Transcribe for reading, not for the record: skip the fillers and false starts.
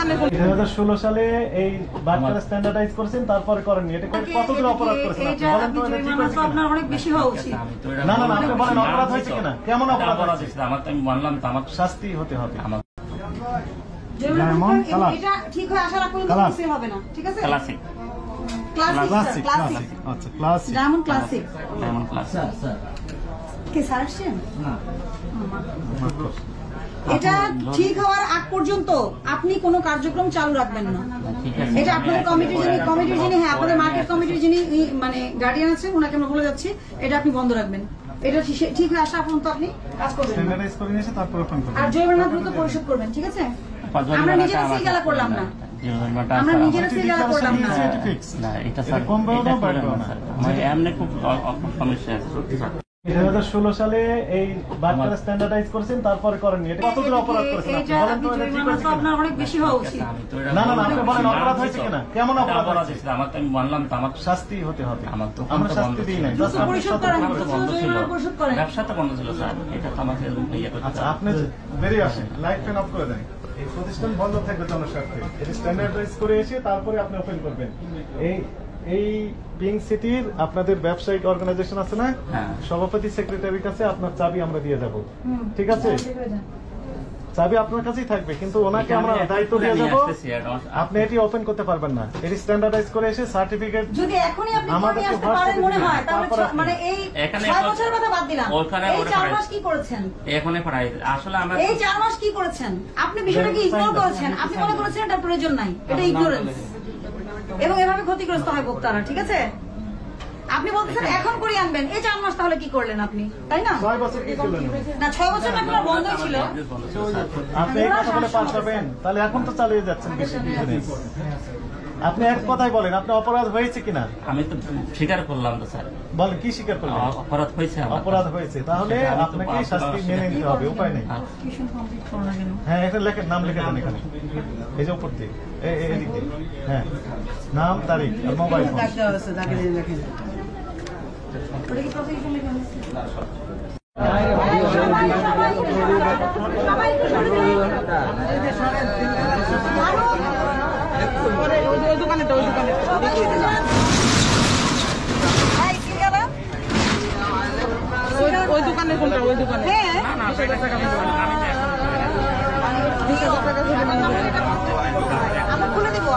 2016 সালে এই বাচ্চারা স্ট্যান্ডার্ডাইজ করেছেন, তারপরে করেননি। এটা কতগুলো অপরাধ করেছেন আপনি বলেন তো? এটা ঠিক আছে আপনার অনেক বেশি হওয়া উচিত। না না আপনি বলেন অপরাধ হয়েছে কিনা, কেমন অপরাধ হয়েছে? আমার তো আমি মানলাম তো আমার শাস্তি হতে হবে। এটা ঠিক হয়ে আসার পর্যন্ত কিছু হবে না, ঠিক আছে? ক্লাসিক ক্লাসিক আচ্ছা classic diamond classic diamond classic কে সার্চেন না। এটা ঠিক হওয়ার আগ পর্যন্ত আপনি কোনো কার্যক্রম চালু রাখবেন না। এটা আপনাদের কমিটির যিনি হ্যাঁ আপনাদের মার্কেট কমিটির যিনি মানে গার্ডিয়ান আছেন ওনাকে আমরা বলে যাচ্ছি এটা আপনি বন্ধ রাখবেন। এটা ঠিক হয়ে আসা পর্যন্ত আপনি কাজ করবেন, স্ট্যান্ডার্ডাইজ করে নিয়েছে তারপরে ফোন করবেন। আর জরিমানা দ্রুত পরিশোধ করবেন, ঠিক আছে? আমরা নিজেরা সিলগালা করলাম না, আমরা নিজেরা সিলগালা করলাম না। না এটা স্যার কম বড় মানে এমনি খুব সমস্যা আছে। 2016 সালে এই বাচ্চারা স্ট্যান্ডার্ডাইজ করেছেন, তারপরে করেননি। এটা কতগুলো অপরাধ করেছেন আপনি বলেন তো? এটা ঠিক আছে আপনার অনেক বেশি হওয়া উচিত। না না আপনি বলেন অপরাধ হয়েছে কিনা, কেমন অপরাধ হয়েছে? আমার তো আমি মানলাম তো আমার শাস্তি হতে হবে। আমার তো আমরা শাস্তি দিই না, জাস্ট আপনি পরিশোধ করেন, বন্ধ ছিল, পরিশোধ করেন। ব্যবসাটা বন্ধ ছিল স্যার, এটা তো আমাকে ইয়ে করতে। আচ্ছা আপনি বেরিয়ে আসেন, লাইট ফ্যান অফ করে দেন। এই প্রতিষ্ঠান বন্ধ থাকবে জনস্বার্থে। এটা স্ট্যান্ডার্ডাইজ করে এসে তারপরে আপনি ওপেন করবেন। এই পিঙ্ক সিটির আপনাদের ব্যবসায়িক অর্গানাইজেশন আছে না, সভাপতি সেক্রেটারির কাছে আপনার চাবি আমরা দিয়ে যাব, ঠিক আছে? চাবি আপনার কাছেই থাকবে, কিন্তু ওনাকে আমরা দায়িত্ব দিয়ে যাব, আপনি এটি ওপেন করতে পারবেন না। এটি স্ট্যান্ডার্ডাইজ করে এসে সার্টিফিকেট যদি এখনই আপনি নিয়ে আসতে পারেন মনে হয়, তাহলে মানে এই 6 বছরের কথা বাদ দিলাম, এই 4 মাস কি করেছেন? এখনই পড়াই আসলে আমরা এই 4 মাস কি করেছেন? আপনি বিষয়টাকে ইগনোর করেছেন, আপনি মনে করেছেন এটা প্রয়োজন নাই, এটা ইগনোরেন্স এবং এভাবে ক্ষতিগ্রস্ত হয় ভোক্তারা, ঠিক আছে? আপনি বলতেছেন এখন করে আনবেন, এই 4 মাস তাহলে কি করলেন আপনি, তাই না? 6 বছর কি ছিলেন না 6 বছর না আপনার বন্ধ ছিল। আপনি এই কথা বলে পাস করবেন, তাহলে এখন তো চালিয়ে যাচ্ছেন বেশি বিজনেস। আপনি এক কথাই বলেন, আপনি অপরাধ হয়েছে কিনা? আমি তো স্বীকার করলাম তো স্যার। বলেন কি স্বীকার করলেন? অপরাধ হয়েছে, অপরাধ হয়েছে, তাহলে আপনাকে শাস্তি মেনে নিতে হবে, উপায় নেই। হ্যাঁ এটা লেখেন, নাম লিখে দেন এখানে, এই যে উপর দিয়ে এদিক দিয়ে, হ্যাঁ নাম তারিখ আর মোবাইল ফোন। ওই দোকানে কোনটা? ওই দোকানে আমরা খুলে দেবো।